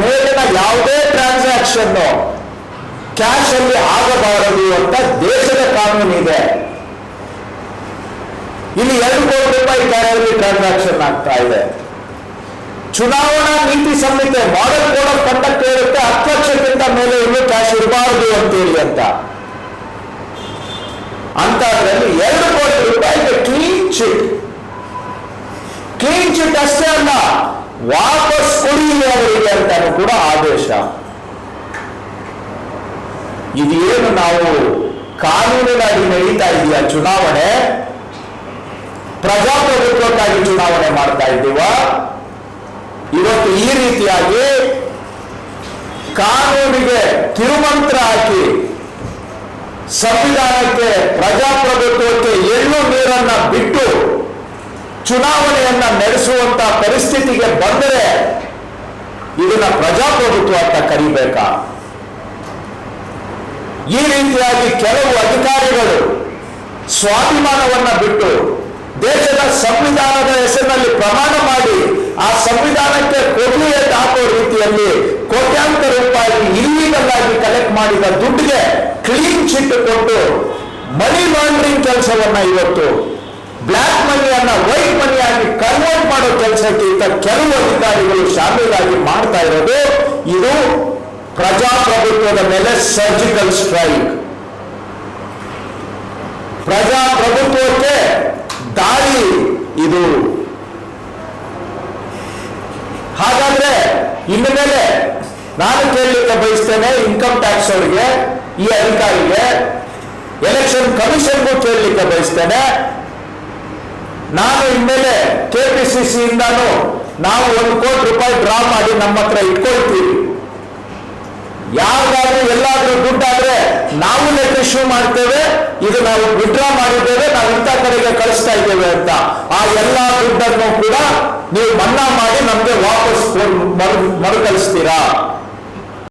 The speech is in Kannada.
ಮೇಲಿನ ಯಾವುದೇ ಟ್ರಾನ್ಸಾಕ್ಷನ್ ಕ್ಯಾಶ್ ಅಲ್ಲಿ ಆಗಬಾರದು ಅಂತ ದೇಶದ ಕಾನೂನು ಇದೆ. ಇಲ್ಲಿ 2 ಕೋಟಿ ರೂಪಾಯಿ ಕ್ಯಾಶಲ್ಲಿ ಟ್ರಾನ್ಸಾಕ್ಷನ್ ಆಗ್ತಾ ಇದೆ. ಚುನಾವಣಾ ನೀತಿ ಸಂಹಿತೆ ಮಾಡೆಲ್ ಕೋಡ್ ಆಫ್ ಕಂಡಕ್ಟ್ ಹೇಳುತ್ತೆ 10 ಲಕ್ಷಕ್ಕಿಂತ ಮೇಲೆ ಎಲ್ಲೂ ಕ್ಯಾಶ್ ಇರಬಾರದು ಅಂತೇಳಿ ಅಂತ. ಅಂತದ್ರಲ್ಲಿ 2 ಕೋಟಿ ರೂಪಾಯಿಗೆ ಕ್ಲೀನ್ ಚಿಟ್ ಅಷ್ಟೇ ಅಲ್ಲ, ವಾಪಸ್ ಕೊಡಿ ಅವರಿಗೆ ಅಂತಾನು ಕೂಡ ಆದೇಶ. ಇದೇನು ನಾವು ಕಾನೂನಿನಾಗಿ ನಡೀತಾ ಇದೆಯಾ ಚುನಾವಣೆ, ಪ್ರಜಾಪ್ರಭುತ್ವಕ್ಕಾಗಿ ಚುನಾವಣೆ ಮಾಡ್ತಾ ಇದ್ದೀವ? ಇವತ್ತು ಈ ರೀತಿಯಾಗಿ ಕಾನೂನಿಗೆ ತಿರುಮಂತ್ರ ಹಾಕಿ ಸಂವಿಧಾನಕ್ಕೆ, ಪ್ರಜಾಪ್ರಭುತ್ವಕ್ಕೆ ಎಳ್ಳು ನೀರನ್ನ ಬಿಟ್ಟು ಚುನಾವಣೆಯನ್ನ ನಡೆಸುವಂತ ಪರಿಸ್ಥಿತಿಗೆ ಬಂದರೆ ಇದನ್ನ ಪ್ರಜಾಪ್ರಭುತ್ವ ಅಂತ ಕರಿಬೇಕಾ? ಈ ರೀತಿಯಾಗಿ ಕೆಲವು ಅಧಿಕಾರಿಗಳು ಸ್ವಾಭಿಮಾನವನ್ನ ಬಿಟ್ಟು ದೇಶದ ಸಂವಿಧಾನದ ಹೆಸರಿನಲ್ಲಿ ಪ್ರಮಾಣ ಮಾಡಿ ಆ ಸಂವಿಧಾನಕ್ಕೆ ಕೊಡ್ಲಿ ಹಾಕೋ ರೀತಿಯಲ್ಲಿ ಕೋಟ್ಯಾಂತರ ರೂಪಾಯಿ ಇಲ್ಲೀಗಲ್ ಆಗಿ ಕಲೆಕ್ಟ್ ಮಾಡಿದ ದುಡ್ಡಿಗೆ ಕ್ಲೀನ್ ಚಿಟ್ ಕೊಟ್ಟು ಮನಿ ಲಾಂಡ್ರಿಂಗ್ ಕೆಲಸವನ್ನ ಇವತ್ತು ಬ್ಲ್ಯಾಕ್ ಮನಿಯನ್ನ ವೈಟ್ ಮನಿಯಾಗಿ ಕನ್ವರ್ಟ್ ಮಾಡೋ ಕೆಲಸಕ್ಕೆ ಕೆಲವು ಅಧಿಕಾರಿಗಳು ಶಾಮೀಲಾಗಿ ಮಾಡ್ತಾ ಇರೋದು ಇದು ಪ್ರಜಾಪ್ರಭುತ್ವದ ಮೇಲೆ ಸರ್ಜಿಕಲ್ ಸ್ಟ್ರೈಕ್. ಪ್ರಜಾಪ್ರಭುತ್ವಕ್ಕೆ ದಾಳಿ ಇದು. ಹಾಗಾದ್ರೆ ಇನ್ನು ಮೇಲೆ ನಾನು ಕೇಳಲಿಕ್ಕೆ ಬಯಸ್ತೇನೆ, ಇನ್ಕಮ್ ಟ್ಯಾಕ್ಸ್ ಅವರಿಗೆ, ಈ ಅಧಿಕಾರಿಗೆ, ಎಲೆಕ್ಷನ್ ಕಮಿಷನ್ಗೂ ಕೇಳಲಿಕ್ಕೆ ಬಯಸ್ತೇನೆ. ನಾನು ಇನ್ಮೇಲೆ KPCC ಇಂದಾನು ನಾವು 1 ಕೋಟಿ ರೂಪಾಯಿ ಡ್ರಾ ಮಾಡಿ ನಮ್ಮ ಹತ್ರ ಇಟ್ಕೊಳ್ತೀವಿ. ಯಾವ್ದಾದ್ರೂ ಎಲ್ಲಾದ್ರೂ ದುಡ್ಡಾದ್ರೆ ನಾವು ಲೆಟ್ ಇಶ್ಯೂ ಮಾಡ್ತೇವೆ, ಇದು ನಾವು ವಿಡ್ರಾ ಮಾಡಿದ್ದೇವೆ, ನಾವು ಇಂಥ ಕಡೆಗೆ ಕಳಿಸ್ತಾ ಇದ್ದೇವೆ ಅಂತ. ಆ ಎಲ್ಲಾ ದುಡ್ಡನ್ನು ಕೂಡ ನೀವು ಮನ್ನಾ ಮಾಡಿ ನಮ್ಗೆ ವಾಪಸ್ ಮರುಕಳಿಸ್ತೀರಾ?